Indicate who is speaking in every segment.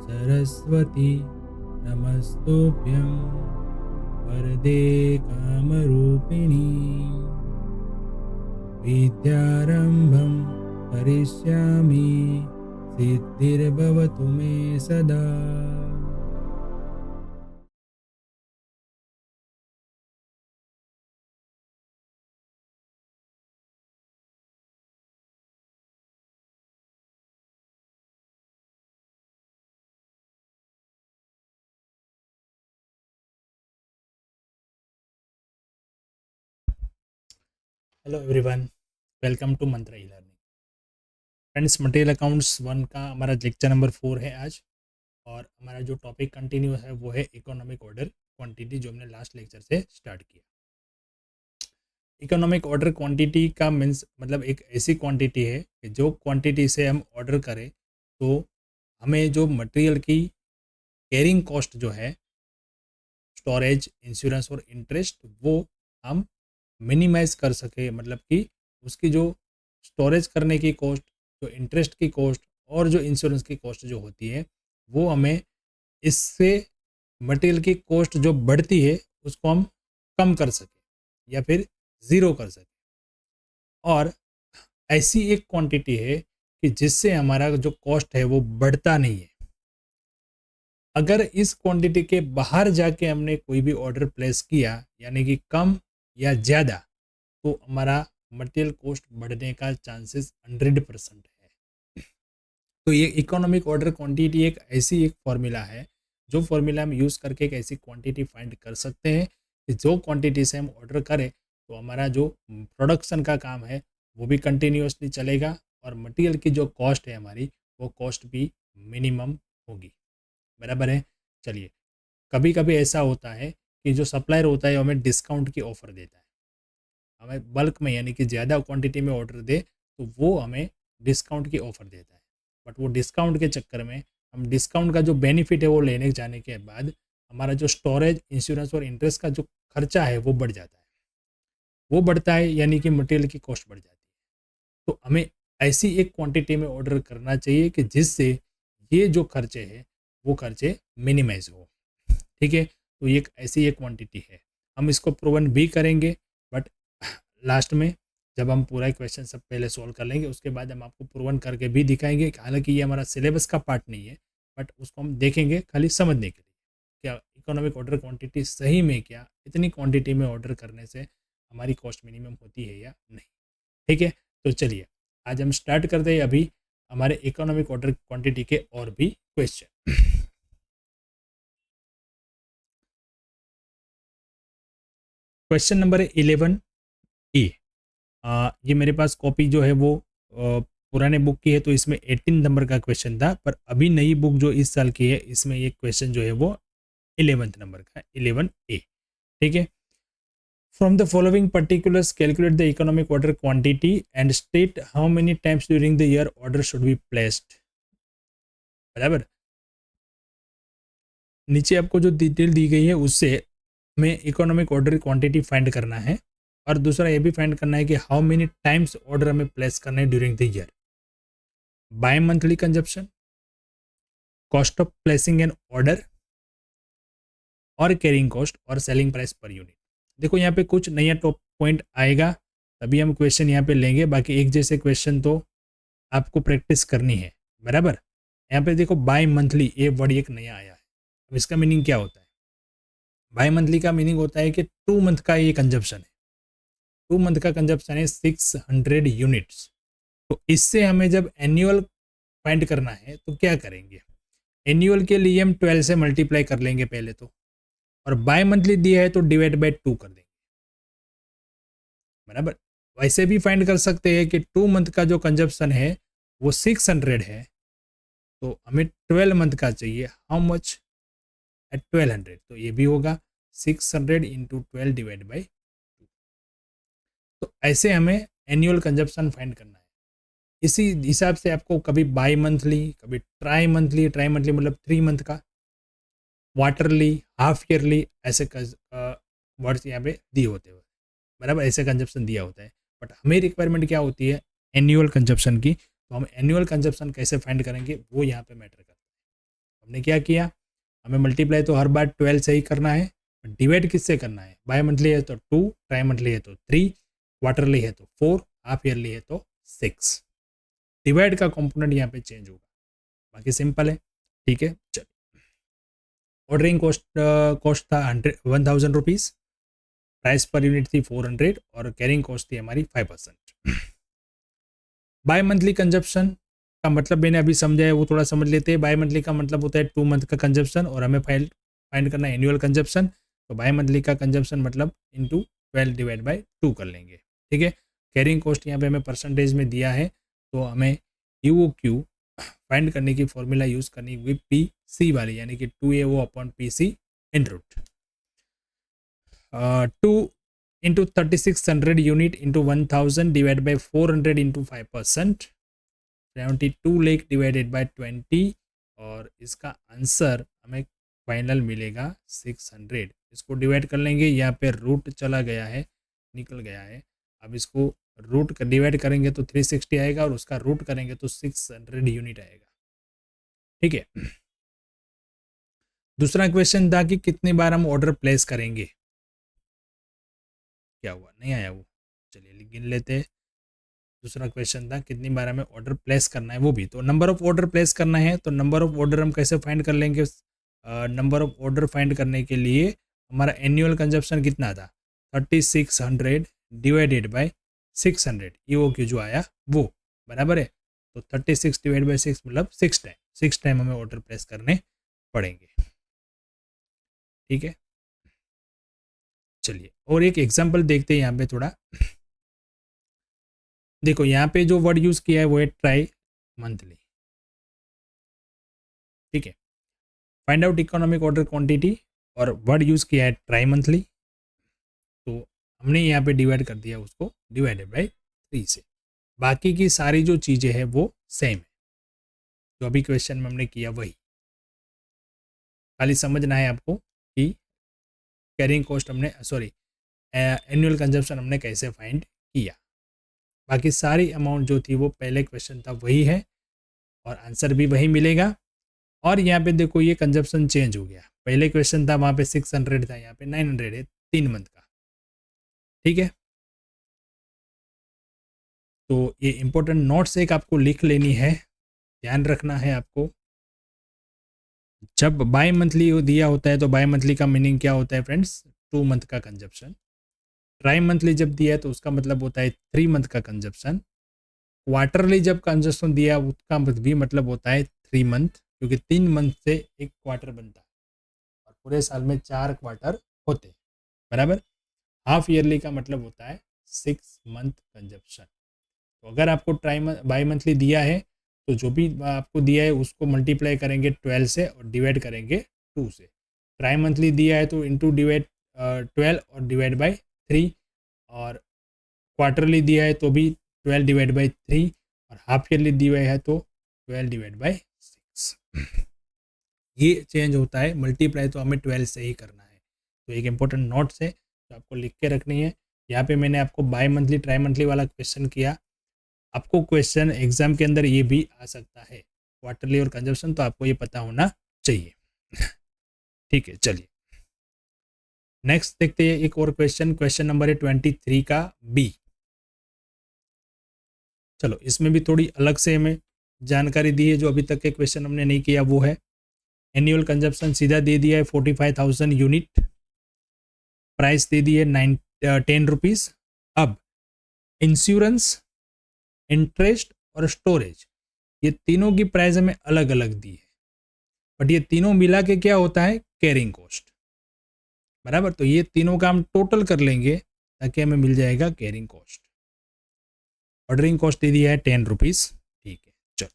Speaker 1: सरस्वती नमस्तुभ्यं वरदे कामरूपिणी विद्यारम्भं करिष्यामि सिद्धिर्भवतु मे सदा। Hello everyone, welcome to Mantra e learning. Friends, material accounts 1 का हमारा लेक्चर नंबर 4 है आज, और हमारा जो टॉपिक कंटिन्यू है वो है इकोनॉमिक ऑर्डर क्वांटिटी, जो हमने लास्ट लेक्चर से स्टार्ट किया। इकोनॉमिक ऑर्डर क्वांटिटी का मीन्स मतलब एक ऐसी क्वांटिटी है कि जो क्वांटिटी से हम ऑर्डर करें तो हमें जो मटेरियल की कैरिंग कॉस्ट जो है, स्टोरेज, इंश्योरेंस और इंटरेस्ट, वो हम मिनिमाइज कर सके। मतलब कि उसकी जो स्टोरेज करने की कॉस्ट, जो इंटरेस्ट की कॉस्ट और जो इंश्योरेंस की कॉस्ट जो होती है, वो हमें इससे मटेरियल की कॉस्ट जो बढ़ती है उसको हम कम कर सके या फिर ज़ीरो कर सके। और ऐसी एक क्वांटिटी है कि जिससे हमारा जो कॉस्ट है वो बढ़ता नहीं है। अगर इस क्वांटिटी के बाहर जाके हमने कोई भी ऑर्डर प्लेस किया, यानी कि कम या ज़्यादा, तो हमारा मटेरियल कॉस्ट बढ़ने का चांसेस 100% है। तो ये इकोनॉमिक ऑर्डर क्वांटिटी एक ऐसी एक फॉर्मूला है, जो फॉर्मूला हम यूज़ करके एक ऐसी क्वांटिटी फाइंड कर सकते हैं कि जो क्वांटिटी से हम ऑर्डर करें तो हमारा जो प्रोडक्शन का काम है वो भी कंटिन्यूसली चलेगा, और मटेरियल की जो कॉस्ट है हमारी, वो कॉस्ट भी मिनिमम होगी। बराबर है। चलिए, कभी कभी ऐसा होता है कि जो सप्लायर होता है हमें डिस्काउंट की ऑफ़र देता है। हमें बल्क में यानी कि ज़्यादा क्वांटिटी में ऑर्डर दे तो वो हमें डिस्काउंट की ऑफ़र देता है। बट वो डिस्काउंट के चक्कर में हम डिस्काउंट का जो बेनिफिट है वो लेने जाने के बाद हमारा जो स्टोरेज, इंश्योरेंस और इंटरेस्ट का जो खर्चा है वो बढ़ जाता है। वो बढ़ता है यानी कि मटेरियल की कॉस्ट बढ़ जाती है। तो हमें ऐसी एक क्वांटिटी में ऑर्डर करना चाहिए कि जिससे ये जो खर्चे हैं वो खर्चे मिनिमाइज हो। ठीक है, तो ये एक ऐसी एक क्वांटिटी है। हम इसको प्रूवन भी करेंगे, बट लास्ट में जब हम पूरा क्वेश्चन सब पहले सॉल्व कर लेंगे उसके बाद हम आपको प्रूवन करके भी दिखाएंगे। हालांकि ये हमारा सिलेबस का पार्ट नहीं है, बट उसको हम देखेंगे खाली समझने के लिए, क्या इकोनॉमिक ऑर्डर क्वांटिटी सही में, क्या इतनी क्वांटिटी में ऑर्डर करने से हमारी कॉस्ट मिनिमम होती है या नहीं। ठीक है, तो चलिए आज हम स्टार्ट करते हैं अभी हमारे इकोनॉमिक ऑर्डर क्वांटिटी के और भी क्वेश्चन। क्वेश्चन नंबर 11 ए। ये मेरे पास कॉपी जो है वो पुराने बुक की है, तो इसमें 18 नंबर का क्वेश्चन था, पर अभी नई बुक जो इस साल की है इसमें ये क्वेश्चन जो है वो 11th नंबर का है, 11 ए। ठीक है। From the following particulars calculate the economic order quantity and state how many times during the year order should be placed. बराबर। नीचे आपको जो डिटेल दी गई है उससे हमें इकोनॉमिक ऑर्डर क्वांटिटी फाइंड करना है, और दूसरा ये भी फाइंड करना है कि हाउ मेनी टाइम्स ऑर्डर हमें प्लेस करना है during the year. By monthly consumption, cost of placing an order, और कैरिंग कॉस्ट और सेलिंग प्राइस पर यूनिट। देखो यहाँ पे कुछ नया टॉप पॉइंट आएगा तभी हम क्वेश्चन यहाँ पे लेंगे, बाकी एक जैसे क्वेश्चन तो आपको प्रैक्टिस करनी है। बराबर। यहाँ पे देखो बाय मंथली, ये वर्ड एक नया आया है। अब इसका मीनिंग क्या होता है? बाय मंथली का मीनिंग होता है कि 2 मंथ का ये कंजप्शन है। 2 मंथ का कंजप्शन है 600 यूनिट्स। तो इससे हमें जब एनुअल फाइंड करना है तो क्या करेंगे? एनुअल के लिए हम 12 से मल्टीप्लाई कर लेंगे पहले तो, और बाय मंथली दिया है तो डिवाइड बाय 2 कर देंगे। बराबर। वैसे भी फाइंड कर सकते हैं कि 2 मंथ का जो कंजप्शन है वो 600 है, तो हमें 12 मंथ का चाहिए। How much? एट 1200। तो ये भी होगा 600 इंटू 12 डिवाइड बाई 2। तो ऐसे हमें एनुअल कंजप्शन फाइंड करना है। इसी हिसाब से आपको कभी बाई मंथली, कभी ट्राई मंथली, ट्राई मंथली मतलब 3 मंथ का, क्वार्टरली, हाफ ईयरली, ऐसे वर्ड्स यहाँ पे दिए होते हैं। बराबर, ऐसे कंजप्शन दिया होता है। बट हमें रिक्वायरमेंट क्या होती है, एनुअल कंजप्शन की। तो हम एनुअल कंजप्शन कैसे फाइंड करेंगे वो यहाँ पे मैटर करता है। हमने क्या किया, हमें मल्टीप्लाई तो हर बार 12 से ही करना है, डिवाइड किससे करना है, बाय मंथली है तो 2, ट्राई मंथली है तो 3, क्वार्टरली है तो 4, हाफ ईयरली है तो 6। डिवाइड का कंपोनेंट यहाँ पे चेंज होगा, बाकी सिंपल है। ठीक है, चलिए। ऑर्डरिंग कॉस्ट था 1000 रुपीज़, प्राइस पर यूनिट थी 400 और कैरिंग कॉस्ट थी हमारी 5%। बाय मंथली कंजप्शन का मतलब मैंने अभी समझा है, वो थोड़ा समझ लेते हैं। बाय मंथली का मतलब होता है 2 मंथ का कंजप्शन, और हमें फाइंड करना है एनुअल कंजप्शन। तो बाय मंथली का कंजप्शन मतलब इंटू 12 डिवाइड बाई 2 कर लेंगे। ठीक है, कैरिंग कॉस्ट यहाँ पे हमें परसेंटेज में दिया है, तो हमें UOQ फाइंड करने की फॉर्मूला यूज़ करनी हुई PC वाली, यानी कि 2AO/PC in root 2 into 3600 unit into 1000 divided by 400 into 5%, 72 lakh divided by 20, और इसका आंसर हमें फाइनल मिलेगा 600। इसको डिवाइड कर लेंगे, यहाँ पे रूट चला गया है, निकल गया है। अब इसको रूट डिवाइड करेंगे तो 360 आएगा, और उसका रूट करेंगे तो 600 यूनिट आएगा। ठीक है, दूसरा क्वेश्चन था कि कितनी बार हम ऑर्डर प्लेस करेंगे। क्या हुआ, नहीं आया वो, चलिए गिन लेते हैं। दूसरा क्वेश्चन था कितनी बार हमें ऑर्डर प्लेस करना है, वो भी। तो नंबर ऑफ ऑर्डर प्लेस करना है, तो नंबर ऑफ ऑर्डर हम कैसे फाइंड कर लेंगे। नंबर ऑफ ऑर्डर फाइंड करने के लिए हमारा एनुअल कंजप्शन कितना था, 3600 डिवाइडेड बाय 600, EOQ जो आया वो बराबर है। तो 36 डिवाइड बाई 6 मतलब 6 टाइम हमें ऑर्डर प्लेस करने पड़ेंगे। ठीक है, चलिए और एक एग्जाम्पल देखते हैं यहाँ पे थोड़ा। देखो यहाँ पे जो वर्ड यूज किया है वो है ट्राई मंथली। ठीक है, find out economic order quantity, और वर्ड यूज किया है ट्राई मंथली। तो हमने यहाँ पे डिवाइड कर दिया उसको डिवाइडेड बाई 3 से। बाकी की सारी जो चीज़ें हैं वो सेम है, जो अभी क्वेश्चन में हमने किया वही। खाली समझना है आपको कि कैरिंग कॉस्ट हमने एनुअल कंजप्शन हमने कैसे फाइंड किया। बाकी सारी अमाउंट जो थी वो पहले क्वेश्चन था वही है, और आंसर भी वही मिलेगा। और यहाँ पे देखो ये कंजप्शन चेंज हो गया, पहले क्वेश्चन था वहाँ पे 600 था, यहाँ पे 900 है 3 मंथ का। ठीक है, तो ये इंपॉर्टेंट नोट्स एक आपको लिख लेनी है, ध्यान रखना है आपको। जब बाय मंथली दिया होता है तो बाय मंथली का मीनिंग क्या होता है फ्रेंड्स, 2 मंथ का कंजप्शन। ट्राई मंथली जब दिया है तो उसका मतलब होता है 3 मंथ का कंजप्शन। क्वार्टरली जब कंजप्शन दिया उसका भी मतलब होता है 3 मंथ, क्योंकि 3 मंथ से एक क्वार्टर बनता है, और पूरे साल में 4 क्वार्टर होते हैं बराबर। हाफ ईयरली का मतलब होता है 6 मंथ कंजप्शन। तो अगर आपको बाई मंथली दिया है तो जो भी आपको दिया है उसको मल्टीप्लाई करेंगे 12 से और डिवाइड करेंगे 2 से। ट्राई मंथली दिया है तो इंटू डिवाइड 12 और डिवाइड बाई 3, और क्वार्टरली दिया है तो भी 12 डिवाइड बाई 3, और हाफ ईयरली दिया है तो 12 डिवाइड बाई 6। ये चेंज होता है, मल्टीप्लाई तो हमें 12 से ही करना है। तो एक इंपॉर्टेंट नोट्स है जो आपको लिख के रखनी है। यहाँ पे मैंने आपको बाय मंथली ट्राई मंथली वाला क्वेश्चन किया, आपको क्वेश्चन एग्जाम के अंदर ये भी आ सकता है, क्वार्टरली और कंजप्शन, तो आपको ये पता होना चाहिए। ठीक है, चलिए नेक्स्ट देखते हैं एक और क्वेश्चन। क्वेश्चन नंबर है 23 का B। चलो इसमें भी थोड़ी अलग से हमें जानकारी दी है, जो अभी तक के क्वेश्चन हमने नहीं किया वो है। एनुअल कंजप्शन सीधा दे दिया है 45,000 यूनिट, प्राइस दे दी है 10 रुपीज़। अब इंश्योरेंस, इंटरेस्ट और स्टोरेज, ये तीनों की प्राइस हमें अलग अलग दी है, बट ये तीनों मिला के क्या होता है, कैरिंग कॉस्ट बराबर। तो ये तीनों का हम टोटल कर लेंगे ताकि हमें मिल जाएगा कैरिंग कॉस्ट। ऑर्डरिंग कॉस्ट दे दिया है 10 रुपीज़। ठीक है, चलो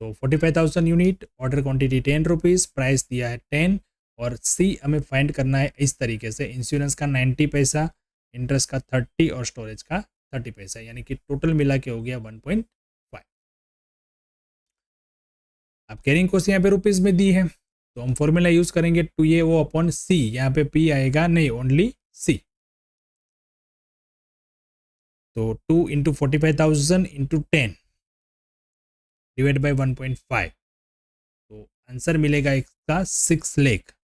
Speaker 1: तो 45,000 unit, order quantity 10 rupees, price दिया है 10, और C हमें फाइंड करना है इस तरीके से, इंश्योरेंस का 90 पैसा, इंटरेस्ट का 30 और स्टोरेज का 30 पैसा, यानी कि टोटल मिला के हो गया 1.5। अब कैरिंग कॉस्ट यहाँ पे रुपीज़ में दी है, तो हम फॉर्मूला यूज़ करेंगे 2AO/C। यहाँ पे P आएगा नहीं, ओनली C। तो 2 इंटू 45,000 इंटू 10 डिवाइड बाई 1.5, तो आंसर मिलेगा इसका 6 लाख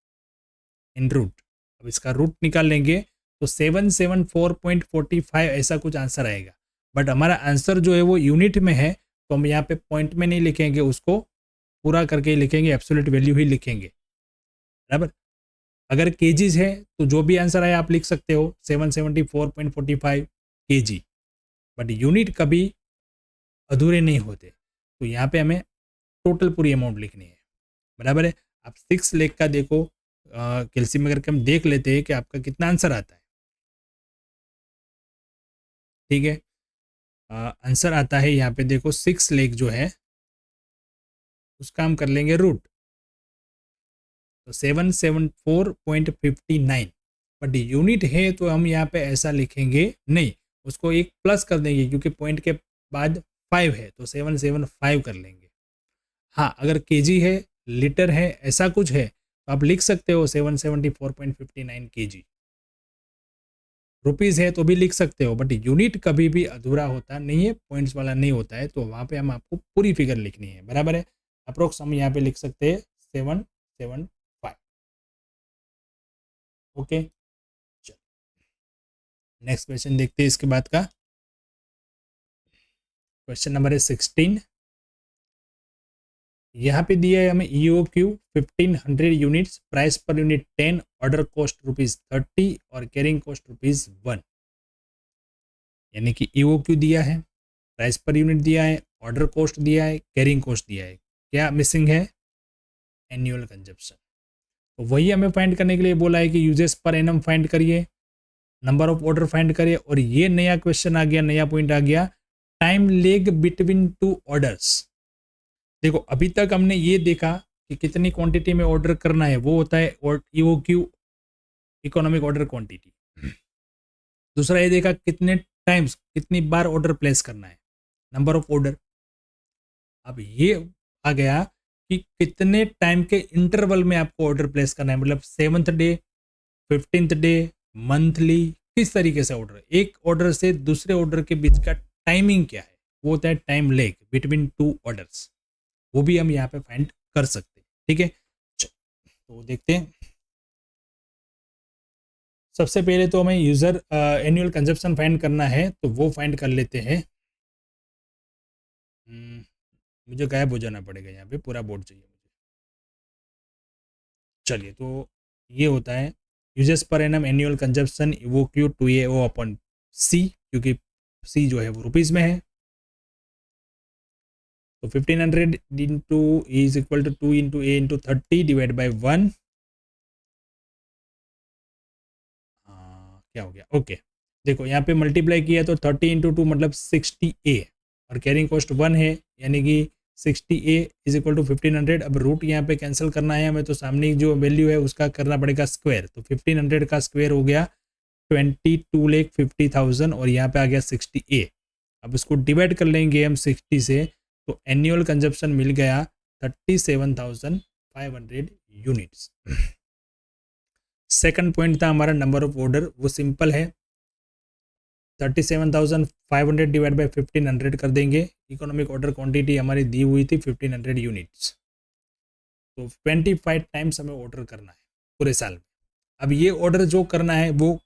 Speaker 1: इन रूट। अब इसका रूट निकाल लेंगे तो 774.45 ऐसा कुछ आंसर आएगा। बट हमारा आंसर जो है वो यूनिट में है, तो हम यहाँ पे पॉइंट में नहीं लिखेंगे, उसको पूरा करके ही लिखेंगे, एब्सोल्यूट वैल्यू ही लिखेंगे, बराबर। अगर केजीज है तो जो भी आंसर आया आप लिख सकते हो 774.45 केजी, बट यूनिट कभी अधूरे नहीं होते, तो यहाँ पे हमें टोटल पूरी अमाउंट लिखनी है, बराबर है। आप 6 लाख का देखो कैलसियम में करके हम देख लेते हैं कि आपका कितना आंसर आता है। ठीक है, आंसर आता है यहाँ पे देखो 6 लाख जो है उसका हम कर लेंगे रूट, तो 774.59, बट यूनिट है तो हम यहाँ पे ऐसा लिखेंगे नहीं, उसको एक प्लस कर देंगे क्योंकि पॉइंट के बाद 5 है, तो 775 कर लेंगे। हाँ, अगर केजी है, लीटर है, ऐसा कुछ है तो आप लिख सकते हो 774.59 केजी। रुपीज़ है तो भी लिख सकते हो, बट यूनिट कभी भी अधूरा होता नहीं है, पॉइंट्स वाला नहीं होता है, तो वहाँ पे हम आपको पूरी फिगर लिखनी है, बराबर है। अप्रोक्स हम यहाँ पे लिख सकते हैं 775। ओके, चलो नेक्स्ट क्वेश्चन देखते हैं इसके बाद का। क्वेश्चन नंबर है 16। यहाँ पे दिया है हमें EOQ 1500 units, price per unit 10, order cost ₹30 और कैरिंग कॉस्ट ₹1। यानी कि EOQ दिया है, प्राइस पर यूनिट दिया है, ऑर्डर कॉस्ट दिया है, कैरिंग कॉस्ट दिया है, क्या मिसिंग है? Annual consumption. तो वही हमें फाइंड करने के लिए बोला है कि यूजेस पर एनम फाइंड करिए, नंबर ऑफ ऑर्डर फाइंड करिए, और ये नया क्वेश्चन आ गया, नया पॉइंट आ गया, टाइम लेग बिटवीन 2 ऑर्डर्स। देखो अभी तक हमने ये देखा कि कितनी क्वांटिटी में ऑर्डर करना है, वो होता है EOQ, इकोनॉमिक ऑर्डर क्वांटिटी। दूसरा ये देखा कितने टाइम्स, कितनी बार ऑर्डर प्लेस करना है, नंबर ऑफ ऑर्डर। अब ये आ गया कि कितने टाइम के इंटरवल में आपको ऑर्डर प्लेस करना है, मतलब 7th day, 15th day, monthly, किस तरीके से ऑर्डर, एक ऑर्डर से दूसरे ऑर्डर के बीच का टाइमिंग क्या है, वो होता है टाइम लेग बिटवीन 2 ऑर्डर्स। वो भी हम यहाँ पे फाइंड कर सकते हैं। ठीक है, तो देखते हैं। सबसे पहले तो हमें यूजर एनुअल कंजप्शन फाइंड करना है, तो वो फाइंड कर लेते हैं। मुझे गायब हो जाना पड़ेगा, यहाँ पे पूरा बोर्ड चाहिए मुझे। चलिए, तो ये होता है users per annum annual consumption EOQ 2AO upon C, क्योंकि C जो है वो रुपीज़ में है, तो 1500 into is equal to 2 into A into 30 divide by 1। क्या हो गया? ओके, देखो यहाँ पे मल्टीप्लाई किया तो 30 इंटू 2 मतलब 60A, और कैरिंग कॉस्ट 1 है, यानी कि 60A इज इक्वल टू 1500। अब रूट यहाँ पे कैंसिल करना है हमें, तो सामने जो वैल्यू है उसका करना पड़ेगा स्क्वायर, तो 1500 का स्क्वायर हो गया 22,50,000, और यहाँ पे आ गया 60A। अब इसको डिवाइड कर लेंगे हम 60 से, तो एनुअल कंजप्शन मिल गया 37,500 यूनिट्स। सेकंड पॉइंट था हमारा नंबर ऑफ ऑर्डर, वो सिंपल है, 37,500 डिवाइड बाई 1500 कर देंगे। इकोनॉमिक ऑर्डर क्वांटिटी हमारी दी हुई थी 1500 यूनिट्स, तो 25 टाइम्स हमें ऑर्डर करना है पूरे साल में। अब ये ऑर्डर जो करना है वो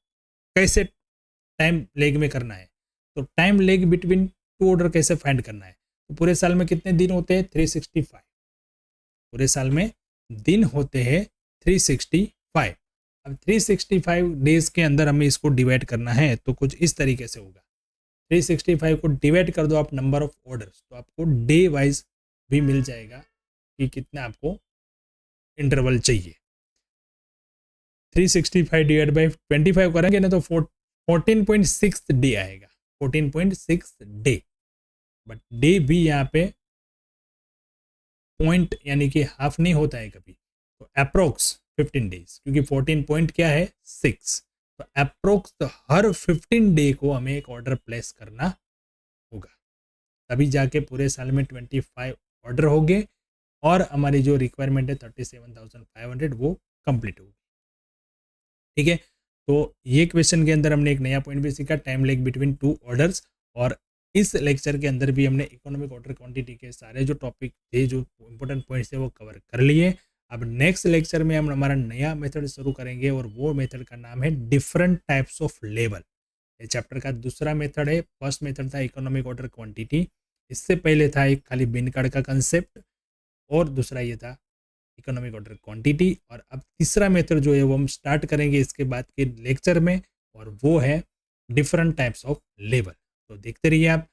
Speaker 1: कैसे टाइम लेग में करना है, तो टाइम लेग बिटवीन 2 ऑर्डर कैसे फाइंड करना है, तो पूरे साल में कितने दिन होते हैं? 365। पूरे साल में दिन होते हैं 365। अब 365 डेज के अंदर हमें इसको डिवाइड करना है, तो कुछ इस तरीके से होगा। 365 को डिवाइड कर दो आप नंबर ऑफ ऑर्डर्स, तो आपको डे वाइज भी मिल जाएगा कि कितना आपको इंटरवल चाहिए। 365 डिवाइड बाई 25 करेंगे ना तो 14.6 डे आएगा, 14.6 डे। बट डे भी यहाँ पे पॉइंट यानी कि हाफ नहीं होता है कभी, तो अप्रोक्स 15 डेज, क्योंकि 14 पॉइंट क्या है? 6, तो अप्रोक्स हर 15 डे को हमें एक ऑर्डर प्लेस करना होगा, तभी जाके पूरे साल में 25 ऑर्डर हो गए, और हमारी जो रिक्वायरमेंट है 37,500 वो कंप्लीट होगी। ठीक है, तो ये क्वेश्चन के अंदर हमने एक नया पॉइंट भी सीखा, टाइम लेग बिटवीन 2 ऑर्डर्स, और इस लेक्चर के अंदर भी हमने इकोनॉमिक ऑर्डर क्वांटिटी के सारे जो टॉपिक थे, जो इंपॉर्टेंट पॉइंट्स थे, वो कवर कर लिए। अब नेक्स्ट लेक्चर में हम हमारा नया मेथड शुरू करेंगे और वो मेथड का नाम है डिफरेंट टाइप्स ऑफ लेबल। ये चैप्टर का दूसरा मेथड है। फर्स्ट मेथड था इकोनॉमिक ऑर्डर क्वांटिटी, इससे पहले था एक खाली बिन कार्ड का कंसेप्ट, और दूसरा ये था इकोनॉमिक ऑर्डर क्वांटिटी। और अब तीसरा मेथड जो है वो हम स्टार्ट करेंगे इसके बाद के लेक्चर में, और वो है डिफरेंट टाइप्स ऑफ लेबल। तो देखते रहिए आप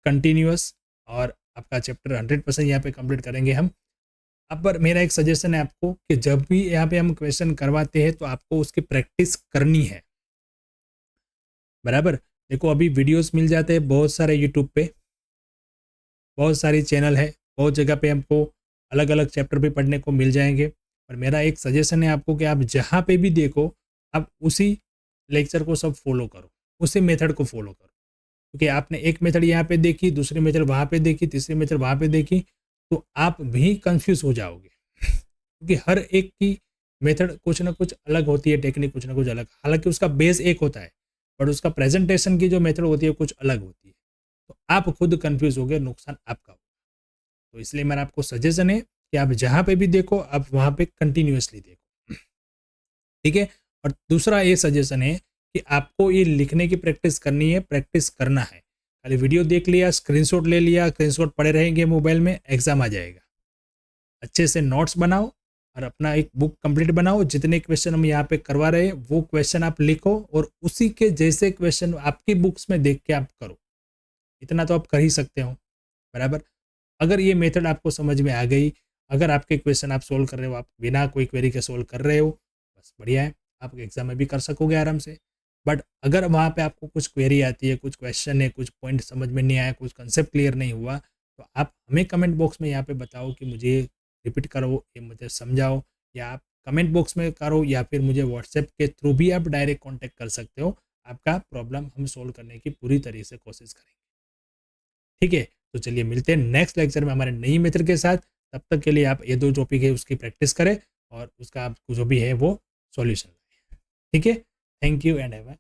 Speaker 1: कंटिन्यूअस, और आपका चैप्टर 100% यहाँ पे कंप्लीट करेंगे हम। अब पर मेरा एक सजेशन है आपको कि जब भी यहाँ पे हम क्वेश्चन करवाते हैं तो आपको उसकी प्रैक्टिस करनी है, बराबर। देखो अभी वीडियोस मिल जाते हैं बहुत सारे यूट्यूब पे, बहुत सारी चैनल है, बहुत जगह पे हमको अलग अलग चैप्टर भी पढ़ने को मिल जाएंगे। और मेरा एक सजेशन है आपको कि आप जहाँ पे भी देखो आप उसी लेक्चर को सब फॉलो करो, उसी मेथड को फॉलो करो। क्योंकि आपने एक मेथड यहाँ पे देखी, दूसरी मेथड वहाँ पे देखी, तीसरी मेथड वहाँ पे देखी, तो आप भी कंफ्यूज हो जाओगे। क्योंकि हर एक की मेथड कुछ ना कुछ अलग होती है, टेक्निक कुछ ना कुछ अलग, हालांकि उसका बेस एक होता है, बट उसका प्रेजेंटेशन की जो मेथड होती है कुछ अलग होती है। तो आप खुद कंफ्यूज हो गए, नुकसान आपका होगा। तो इसलिए मेरा आपको सजेशन है कि आप जहाँ पे भी देखो आप वहाँ पे कंटिन्यूसली देखो, ठीक है। और दूसरा ये सजेशन है कि आपको ये लिखने की प्रैक्टिस करनी है, प्रैक्टिस करना है। खाली वीडियो देख लिया, स्क्रीनशॉट ले लिया, स्क्रीनशॉट पड़े रहेंगे मोबाइल में, एग्जाम आ जाएगा। अच्छे से नोट्स बनाओ और अपना एक बुक कंप्लीट बनाओ। जितने क्वेश्चन हम यहाँ पे करवा रहे हैं वो क्वेश्चन आप लिखो और उसी के जैसे क्वेश्चन आपकी बुक्स में देख के आप करो। इतना तो आप कर ही सकते हो, बराबर। अगर ये मेथड आपको समझ में आ गई, अगर आपके क्वेश्चन आप सोल्व कर रहे हो, आप बिना कोई क्वेरी के सोल्व कर रहे हो, बस बढ़िया है, आप एग्जाम में भी कर सकोगे आराम से। बट अगर वहाँ पे आपको कुछ क्वेरी आती है, कुछ क्वेश्चन है, कुछ पॉइंट समझ में नहीं आया, कुछ कंसेप्ट क्लियर नहीं हुआ, तो आप हमें कमेंट बॉक्स में यहाँ पे बताओ कि मुझे रिपीट करो, ये मुझे समझाओ, या आप कमेंट बॉक्स में करो, या फिर मुझे व्हाट्सएप के थ्रू भी आप डायरेक्ट कॉन्टैक्ट कर सकते हो। आपका प्रॉब्लम हम सोल्व करने की पूरी तरीके से कोशिश करेंगे, ठीक है। तो चलिए मिलते हैं नेक्स्ट लेक्चर में हमारे नई मेथड के साथ। तब तक के लिए आप ये दो टॉपिक है उसकी प्रैक्टिस करें और उसका आप जो भी है वो सॉल्यूशन, ठीक है। Thank you and have a